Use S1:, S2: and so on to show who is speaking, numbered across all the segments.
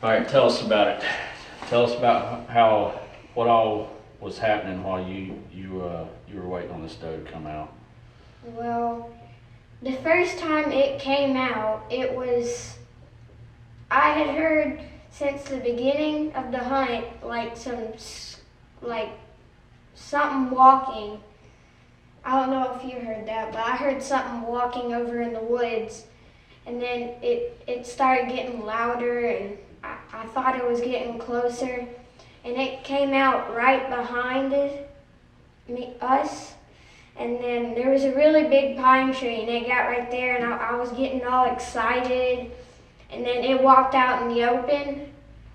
S1: All right, tell us about it. Tell us about what all was happening while you were waiting on this doe to come out.
S2: Well, the first time it came out, I had heard since the beginning of the hunt, like something walking. I don't know if you heard that, but I heard something walking over in the woods, and then it started getting louder, and I thought it was getting closer, and it came out right behind us. And then there was a really big pine tree, and it got right there, and I was getting all excited. And then it walked out in the open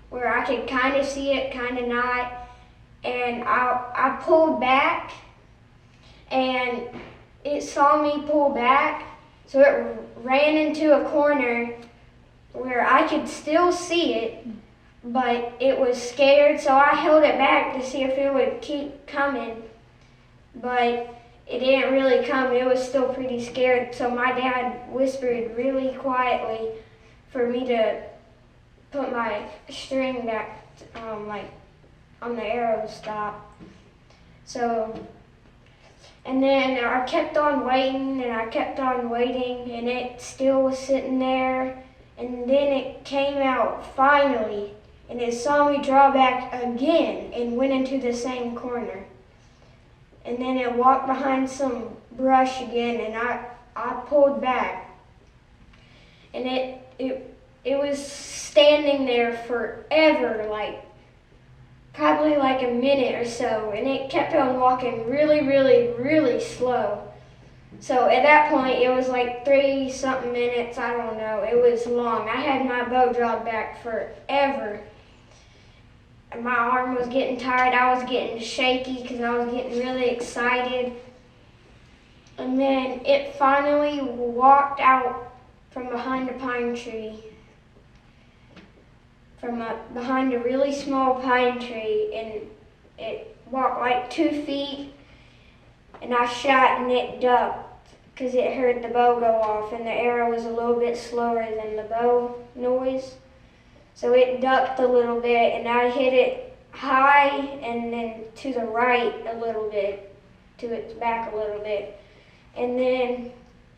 S2: where I could kind of see it, kind of not. And I pulled back, and it saw me pull back, so it ran into a corner where I could still see it, but it was scared, so I held it back to see if it would keep coming. But it didn't really come. It was still pretty scared, so my dad whispered really quietly for me to put my string back, like on the arrow to stop. So, and then I kept on waiting, and I kept on waiting, and it still was sitting there. And then it came out finally, and it saw me draw back again and went into the same corner. And then it walked behind some brush again, and I pulled back. And it was standing there forever, like probably like a minute or so, and it kept on walking really, really, really slow. So at that point, it was like 30-something minutes, I don't know. It was long. I had my bow drawn back forever. My arm was getting tired. I was getting shaky because I was getting really excited. And then it finally walked out from behind a pine tree, behind a really small pine tree, and it walked like 2 feet, and I shot and it ducked because it heard the bow go off, and the arrow was a little bit slower than the bow noise. So it ducked a little bit, and I hit it high and then to the right a little bit, to its back a little bit. And then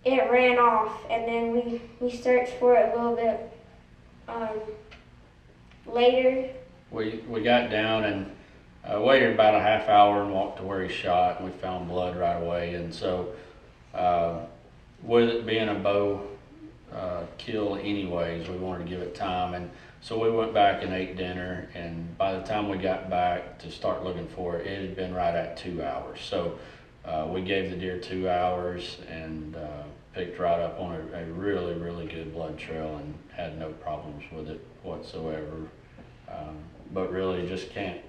S2: it ran off, and then we searched for it a little bit later.
S1: We got down and waited about a half hour and walked to where he shot, and we found blood right away. And so with it being a bow kill anyways, we wanted to give it time, and so we went back and ate dinner, and by the time we got back to start looking for it, it had been right at 2 hours. So we gave the deer 2 hours and picked right up on a really, really good blood trail and had no problems with it whatsoever. But really just can't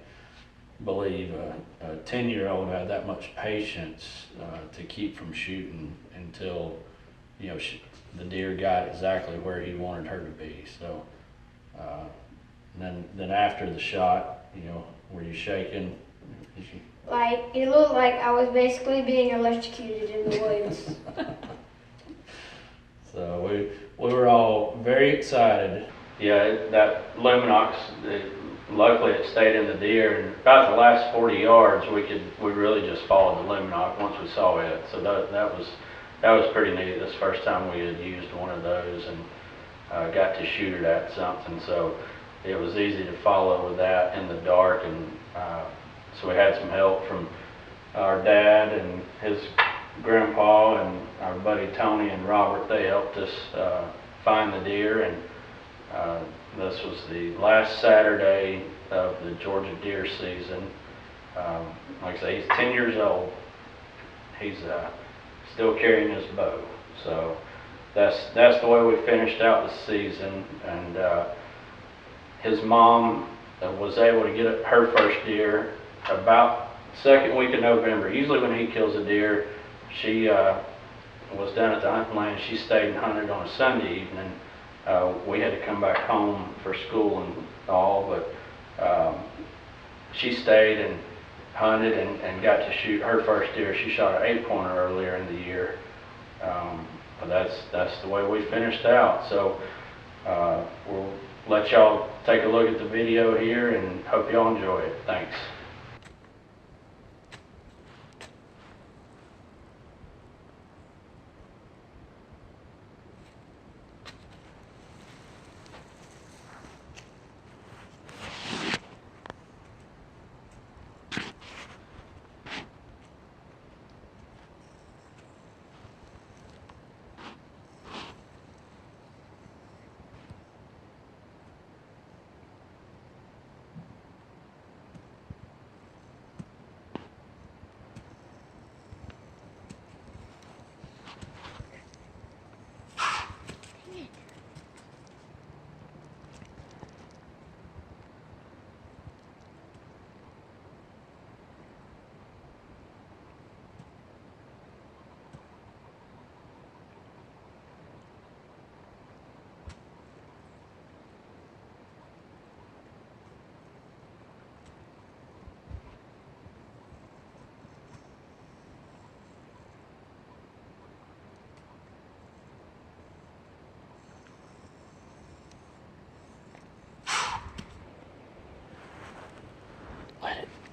S1: believe a 10-year-old had that much patience to keep from shooting until, the deer got exactly where he wanted her to be. So then after the shot, were you shaking?
S2: Like, it looked like I was basically being electrocuted in the woods.
S1: So we were all very excited. Yeah, that Luminox, luckily it stayed in the deer, and about the last 40 yards we really just followed the Luminox once we saw it. So that was pretty neat. This first time we had used one of those and got to shoot it at something. So it was easy to follow with that in the dark, and so we had some help from our dad and his grandpa and our buddy Tony and Robert. They helped us find the deer, and this was the last Saturday of the Georgia deer season. Like I say, he's 10 years old. He's still carrying his bow. So that's the way we finished out the season. And his mom was able to get her first deer about second week of November. Usually when he kills a deer, she was down at the hunting land. She stayed and hunted on a Sunday evening. We had to come back home for school and all, but she stayed and hunted and got to shoot her first deer. She shot an 8-pointer earlier in the year. But that's the way we finished out. So we're let y'all take a look at the video here and hope y'all enjoy it. Thanks.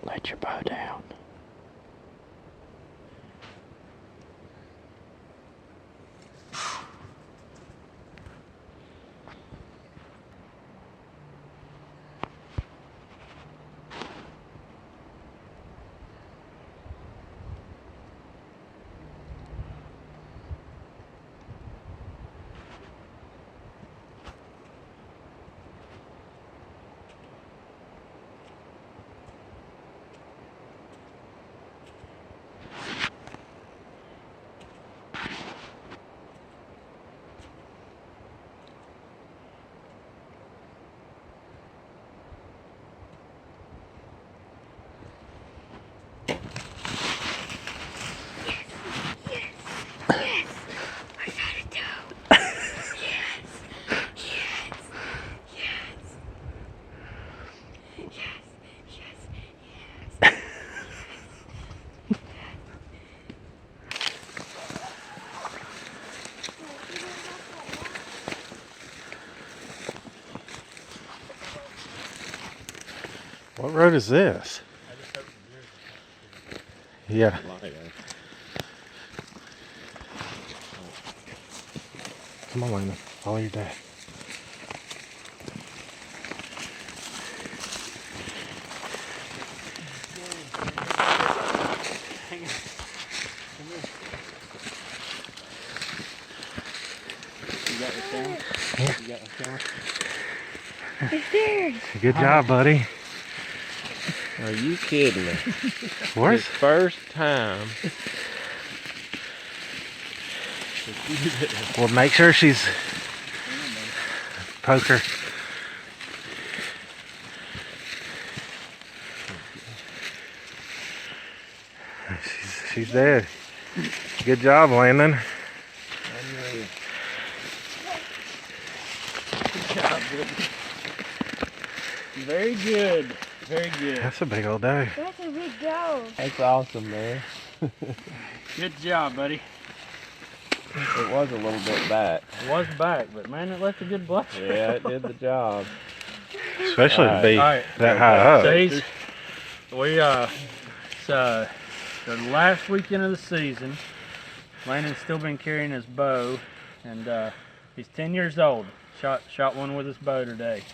S1: Let your bow down.
S3: What road is this? Yeah. Come on, Landon. Follow your dad.
S1: You got the camera?
S3: Yeah.
S1: You got the camera?
S2: It's there.
S3: Good job, buddy.
S4: Are you kidding me?
S3: Where's
S4: His first time.
S3: Well, make sure she's poke her. She's dead. Good job, Landon.
S1: Good job, buddy. Very good. Very good.
S3: That's a big old dog.
S2: That's a big dog.
S4: That's awesome, man.
S1: Good job, buddy.
S4: It was a little bit back.
S1: It was back, but man, it left a good blush.
S4: Yeah, it did the job.
S3: Especially to be
S1: Alright.
S3: that high up.
S1: So it's the last weekend of the season. Landon's still been carrying his bow, and he's 10 years old. Shot one with his bow today.